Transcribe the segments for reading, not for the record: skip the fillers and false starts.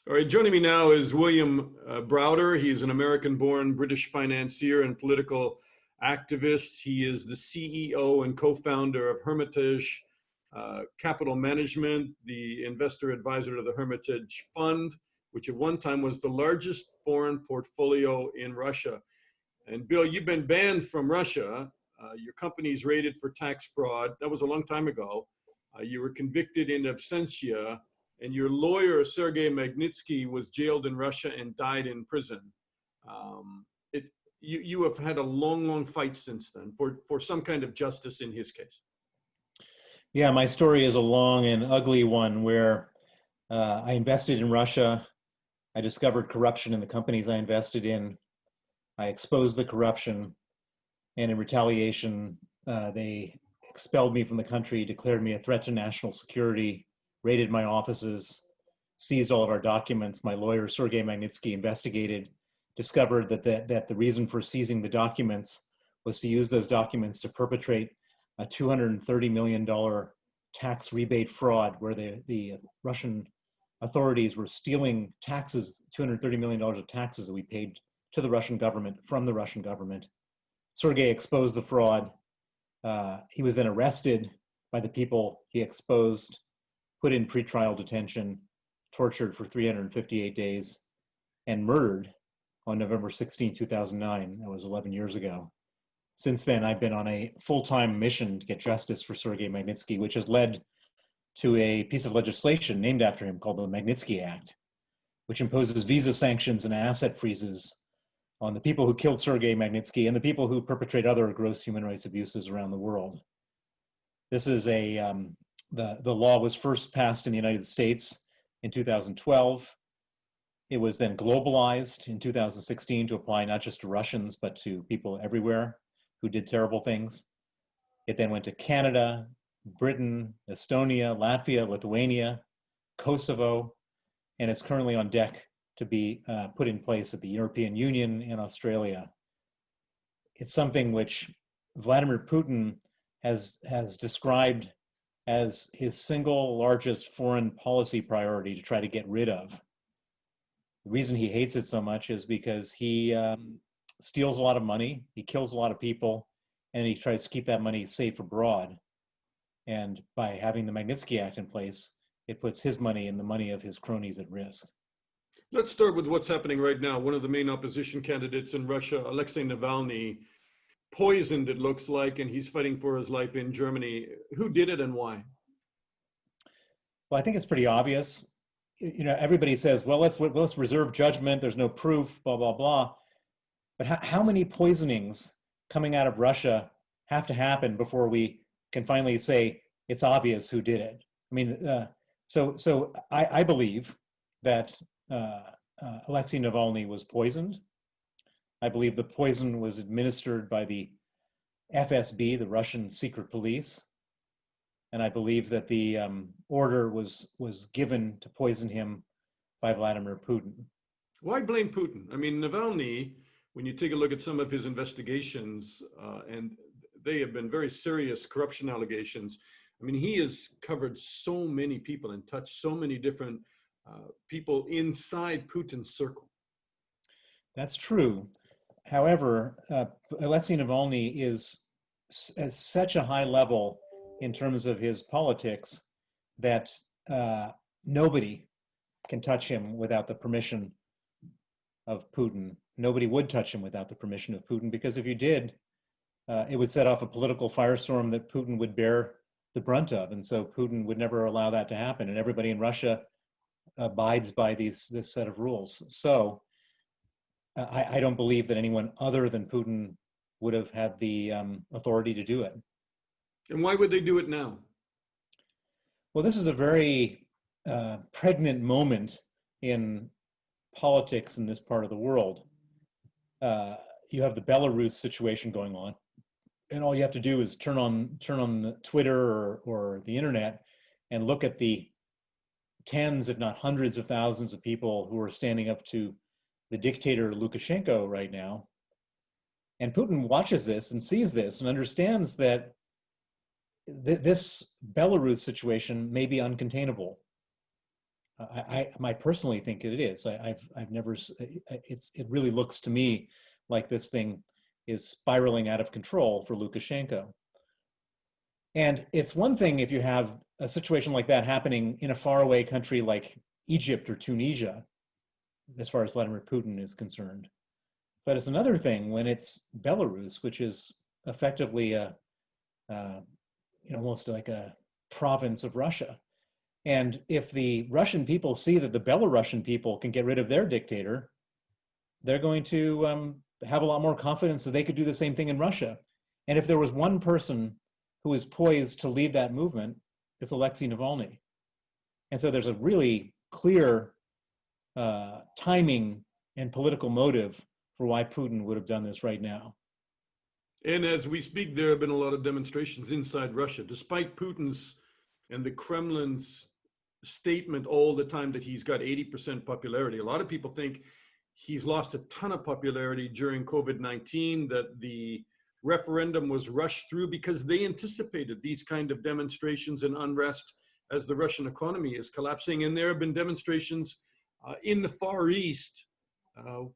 All right, joining me now is William Browder. He is an American-born British financier and political activist. He is the CEO and co-founder of Hermitage Capital Management, the investor advisor to the Hermitage Fund, which at one time was the largest foreign portfolio in Russia. And Bill, you've been banned from Russia. Your company's raided for tax fraud. That was a long time ago. You were convicted in absentia, and your lawyer, Sergei Magnitsky, was jailed in Russia and died in prison. You have had a long, long fight since then for some kind of justice in his case. Yeah, my story is a long and ugly one where I invested in Russia. I discovered corruption in the companies I invested in. I exposed the corruption, and in retaliation, they expelled me from the country, declared me a threat to national security, raided my offices, seized all of our documents. My lawyer, Sergei Magnitsky, investigated, discovered that the reason for seizing the documents was to use those documents to perpetrate a $230 million tax rebate fraud where the Russian authorities were stealing taxes, $230 million of taxes that we paid to the Russian government from the Russian government. Sergei exposed the fraud. He was then arrested by the people he exposed, put in pretrial detention, tortured for 358 days, and murdered on November 16, 2009. That was 11 years ago. Since then, I've been on a full-time mission to get justice for Sergei Magnitsky, which has led to a piece of legislation named after him called the Magnitsky Act, which imposes visa sanctions and asset freezes on the people who killed Sergei Magnitsky and the people who perpetrate other gross human rights abuses around the world. This is the law was first passed in the United States in 2012. It was then globalized in 2016 to apply not just to Russians, but to people everywhere who did terrible things. It then went to Canada, Britain, Estonia, Latvia, Lithuania, Kosovo, and it's currently on deck to be put in place at the European Union and Australia. It's something which Vladimir Putin has described as his single largest foreign policy priority to try to get rid of. The reason he hates it so much is because he steals a lot of money, he kills a lot of people, and he tries to keep that money safe abroad. And by having the Magnitsky Act in place, it puts his money and the money of his cronies at risk. Let's start with what's happening right now. One of the main opposition candidates in Russia, Alexei Navalny, poisoned, it looks like, and he's fighting for his life in Germany. Who did it and why? Well, I think it's pretty obvious. You know, everybody says, well, let's reserve judgment. There's no proof, blah, blah, blah. But how many poisonings coming out of Russia have to happen before we can finally say it's obvious who did it? I mean, so I believe that Alexei Navalny was poisoned. I believe the poison was administered by the FSB, the Russian secret police. And I believe that the order was given to poison him by Vladimir Putin. Why blame Putin? I mean, Navalny, when you take a look at some of his investigations, and they have been very serious corruption allegations. I mean, he has covered so many people and touched so many different people inside Putin's circle. That's true. However, Alexei Navalny is at such a high level in terms of his politics that nobody can touch him without the permission of Putin. Nobody would touch him without the permission of Putin, because if you did, it would set off a political firestorm that Putin would bear the brunt of. And so Putin would never allow that to happen. And everybody in Russia abides by this set of rules. So I don't believe that anyone other than Putin would have had the authority to do it. And why would they do it now? Well, this is a very pregnant moment in politics in this part of the world. You have the Belarus situation going on, and all you have to do is turn on the Twitter or the internet and look at the tens, if not hundreds of thousands of people who are standing up to the dictator Lukashenko right now. And Putin watches this and sees this and understands that this Belarus situation may be uncontainable. I might personally think it is. I've never. It really looks to me like this thing is spiraling out of control for Lukashenko. And it's one thing if you have a situation like that happening in a faraway country like Egypt or Tunisia, as far as Vladimir Putin is concerned. But it's another thing when it's Belarus, which is effectively almost like a province of Russia. And if the Russian people see that the Belarusian people can get rid of their dictator, they're going to have a lot more confidence that they could do the same thing in Russia. And if there was one person who is poised to lead that movement, it's Alexei Navalny. And so there's a really clear timing and political motive for why Putin would have done this right now. And as we speak, there have been a lot of demonstrations inside Russia, despite Putin's and the Kremlin's statement all the time that he's got 80% popularity. A lot of people think he's lost a ton of popularity during COVID-19, that the referendum was rushed through because they anticipated these kind of demonstrations and unrest as the Russian economy is collapsing. And there have been demonstrations in the Far East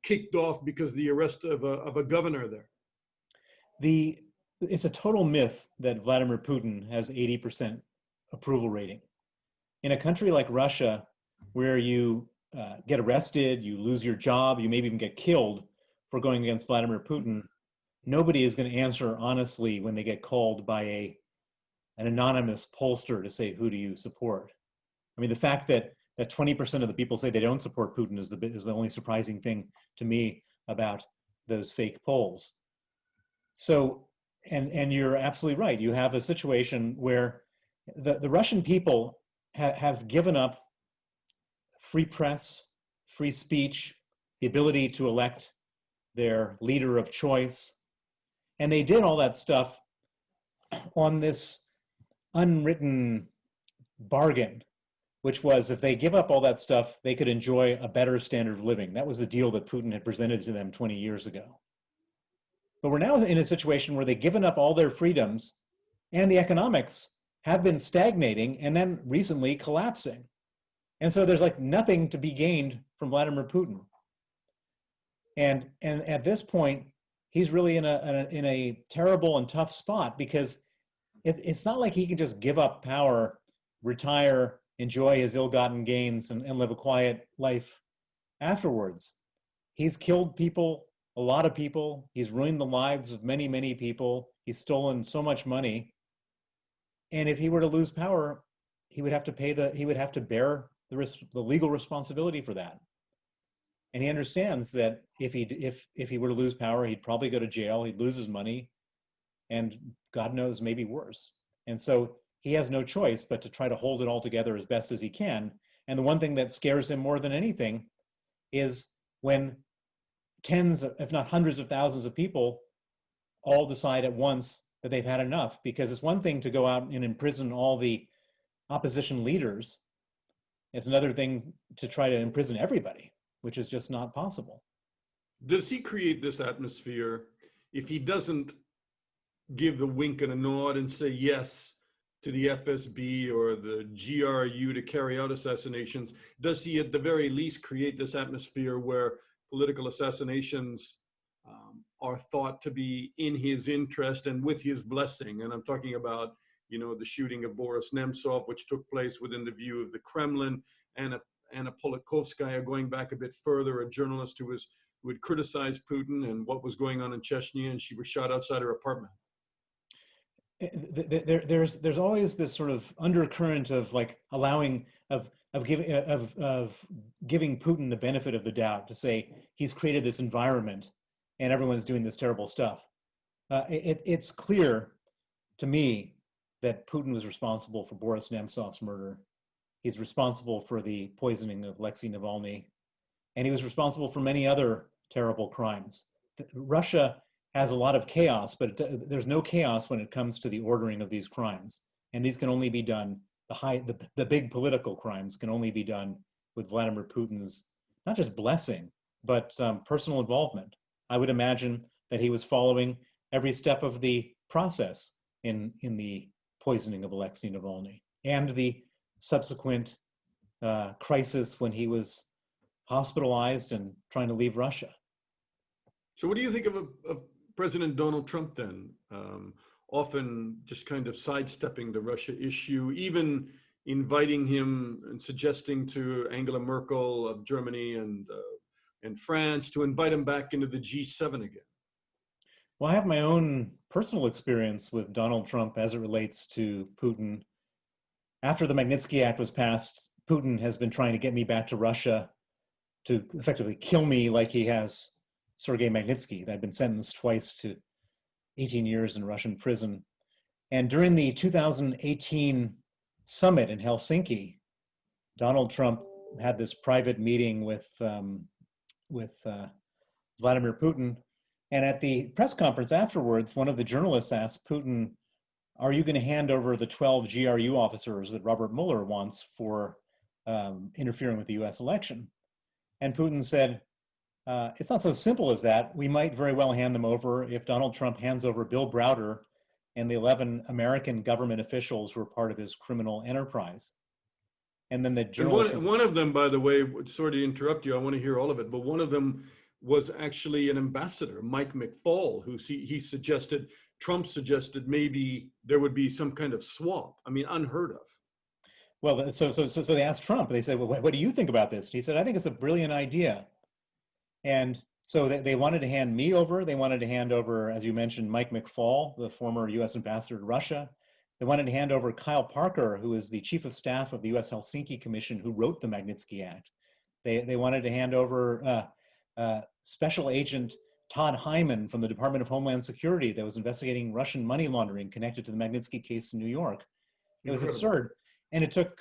kicked off because of the arrest of a governor there. It's a total myth that Vladimir Putin has 80% approval rating. In a country like Russia, where you get arrested, you lose your job, you maybe even get killed for going against Vladimir Putin, nobody is going to answer honestly when they get called by an anonymous pollster to say, who do you support? I mean, the fact that 20% of the people say they don't support Putin is the only surprising thing to me about those fake polls. So, and you're absolutely right. You have a situation where the Russian people have given up free press, free speech, the ability to elect their leader of choice. And they did all that stuff on this unwritten bargain, which was if they give up all that stuff, they could enjoy a better standard of living. That was the deal that Putin had presented to them 20 years ago. But we're now in a situation where they've given up all their freedoms and the economics have been stagnating and then recently collapsing. And so there's like nothing to be gained from Vladimir Putin. And at this point, he's really in a terrible and tough spot because it's not like he can just give up power, retire, enjoy his ill-gotten gains and live a quiet life afterwards. He's killed people, a lot of people. He's ruined the lives of many, many people. He's stolen so much money. And if he were to lose power, he would have to bear the legal responsibility for that. And he understands that if he were to lose power, he'd probably go to jail, he'd lose his money, and God knows, maybe worse. And so he has no choice but to try to hold it all together as best as he can. And the one thing that scares him more than anything is when tens, if not hundreds of thousands of people all decide at once that they've had enough. Because it's one thing to go out and imprison all the opposition leaders. It's another thing to try to imprison everybody, which is just not possible. Does he create this atmosphere if he doesn't give the wink and a nod and say yes to the FSB or the GRU to carry out assassinations? Does he at the very least create this atmosphere where political assassinations are thought to be in his interest and with his blessing? And I'm talking about, the shooting of Boris Nemtsov, which took place within the view of the Kremlin, and Anna Politkovskaya, going back a bit further, a journalist who had criticized Putin and what was going on in Chechnya, and she was shot outside her apartment. There's always this sort of undercurrent of like giving Putin the benefit of the doubt, to say he's created this environment and everyone's doing this terrible stuff. It's clear to me that Putin was responsible for Boris Nemtsov's murder. He's responsible for the poisoning of Alexei Navalny, and he was responsible for many other terrible crimes. Russia has a lot of chaos, but there's no chaos when it comes to the ordering of these crimes. And these can only be done, the big political crimes can only be done with Vladimir Putin's, not just blessing, but personal involvement. I would imagine that he was following every step of the process in the poisoning of Alexei Navalny and the subsequent crisis when he was hospitalized and trying to leave Russia. So what do you think of President Donald Trump then? Often just kind of sidestepping the Russia issue, even inviting him and suggesting to Angela Merkel of Germany and France to invite him back into the G7 again. Well, I have my own personal experience with Donald Trump as it relates to Putin. After the Magnitsky Act was passed, Putin has been trying to get me back to Russia to effectively kill me like he has Sergei Magnitsky. I've been sentenced twice to 18 years in Russian prison. And during the 2018 summit in Helsinki, Donald Trump had this private meeting with Vladimir Putin. And at the press conference afterwards, one of the journalists asked Putin, "Are you going to hand over the 12 GRU officers that Robert Mueller wants for interfering with the US election?" And Putin said, "It's not so simple as that. We might very well hand them over if Donald Trump hands over Bill Browder and the 11 American government officials who were part of his criminal enterprise." And then the journalist— And one of them, by the way, sorry to interrupt you, I want to hear all of it, but one of them was actually an ambassador, Mike McFaul, who Trump suggested maybe there would be some kind of swap. I mean, unheard of. Well, so they asked Trump, they said, "Well, what do you think about this?" He said, "I think it's a brilliant idea." And so they wanted to hand me over. They wanted to hand over, as you mentioned, Mike McFaul, the former US ambassador to Russia. They wanted to hand over Kyle Parker, who is the chief of staff of the US Helsinki Commission, who wrote the Magnitsky Act. They wanted to hand over Special Agent Todd Hyman from the Department of Homeland Security that was investigating Russian money laundering connected to the Magnitsky case in New York. It was absurd. And it took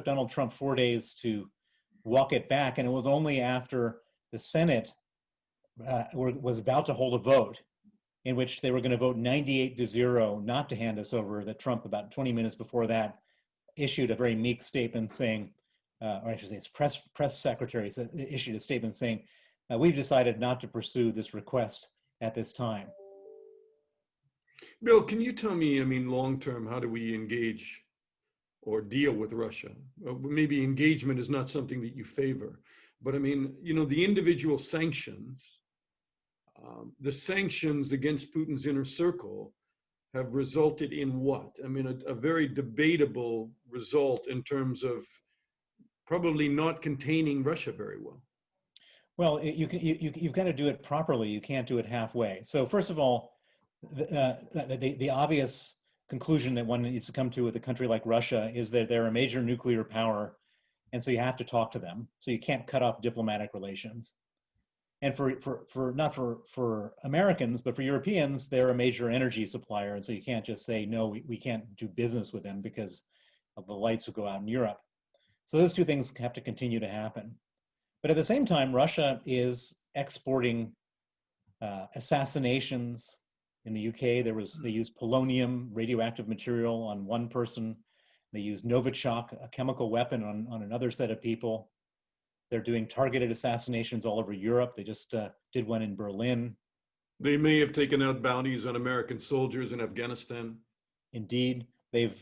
Donald Trump 4 days to walk it back, and it was only after the Senate was about to hold a vote in which they were going to vote 98-0 not to hand us over that Trump, about 20 minutes before that, issued a very meek statement saying, or I should say his press secretary issued a statement saying, "We've decided not to pursue this request at this time." Bill, can you tell me, I mean, long term, how do we engage or deal with Russia? Maybe engagement is not something that you favor, but I mean, the individual sanctions, the sanctions against Putin's inner circle have resulted in what? I mean, a very debatable result in terms of probably not containing Russia very well. Well, you've got to do it properly. You can't do it halfway. So first of all, the obvious conclusion that one needs to come to with a country like Russia is that they're a major nuclear power, and so you have to talk to them. So you can't cut off diplomatic relations. And not for Americans, but for Europeans, they're a major energy supplier, and so you can't just say, no, we can't do business with them because of the lights will go out in Europe. So those two things have to continue to happen. But at the same time, Russia is exporting assassinations. In the UK, they used polonium, radioactive material, on one person. They used Novichok, a chemical weapon, on another set of people. They're doing targeted assassinations all over Europe. They just did one in Berlin. They may have taken out bounties on American soldiers in Afghanistan. Indeed, they've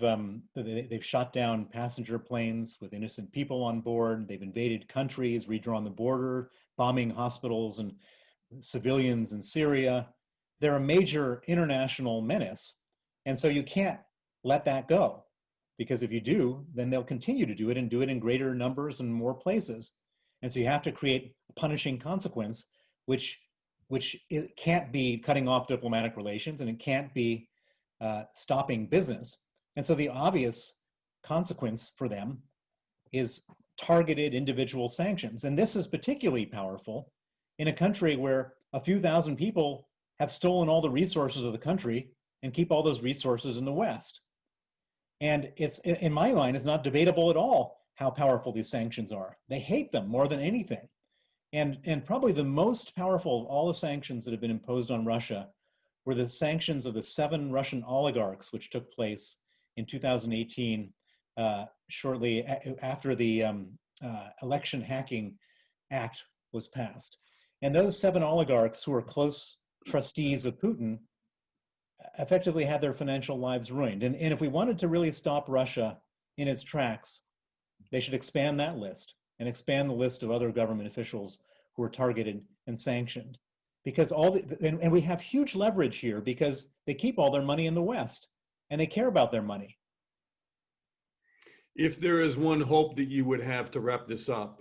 shot down passenger planes with innocent people on board. They've invaded countries, redrawn the border, bombing hospitals and civilians in Syria. They're a major international menace. And so you can't let that go, because if you do, then they'll continue to do it and do it in greater numbers and more places. And so you have to create a punishing consequence, which it can't be cutting off diplomatic relations, and it can't be stopping business. And so the obvious consequence for them is targeted individual sanctions. And this is particularly powerful in a country where a few thousand people have stolen all the resources of the country and keep all those resources in the West. And it's, in my mind, it's not debatable at all how powerful these sanctions are. They hate them more than anything. And probably the most powerful of all the sanctions that have been imposed on Russia were the sanctions of the 7 Russian oligarchs, which took place in 2018, shortly after the Election Hacking Act was passed. And those 7 oligarchs, who were close trustees of Putin, effectively had their financial lives ruined. And if we wanted to really stop Russia in its tracks, They should expand that list and expand the list of other government officials who are targeted and sanctioned. Because and we have huge leverage here because they keep all their money in the West and they care about their money. If there is one hope that you would have to wrap this up,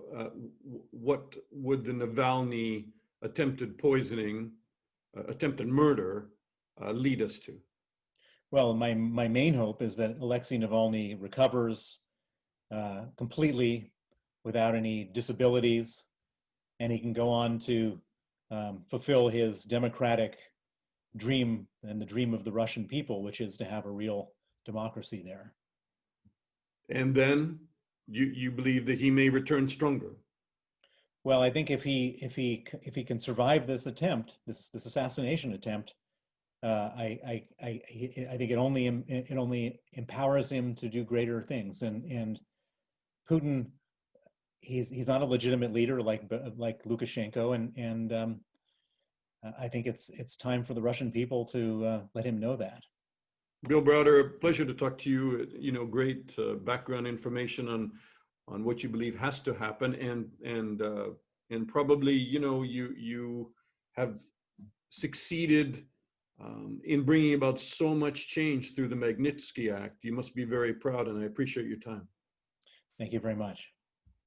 what would the Navalny attempted poisoning, attempted murder, lead us to? Well, my main hope is that Alexei Navalny recovers completely without any disabilities, and he can go on to fulfill his democratic dream and the dream of the Russian people, which is to have a real democracy there. And then you believe that he may return stronger. Well, I think if he can survive this attempt, this assassination attempt, I think it only empowers him to do greater things. And Putin, he's not a legitimate leader like Lukashenko, and I think it's time for the Russian people to let him know that. Bill Browder, a pleasure to talk to you. You know, great background information on what you believe has to happen, and probably, you know, you have succeeded in bringing about so much change through the Magnitsky Act. You must be very proud, and I appreciate your time. Thank you very much.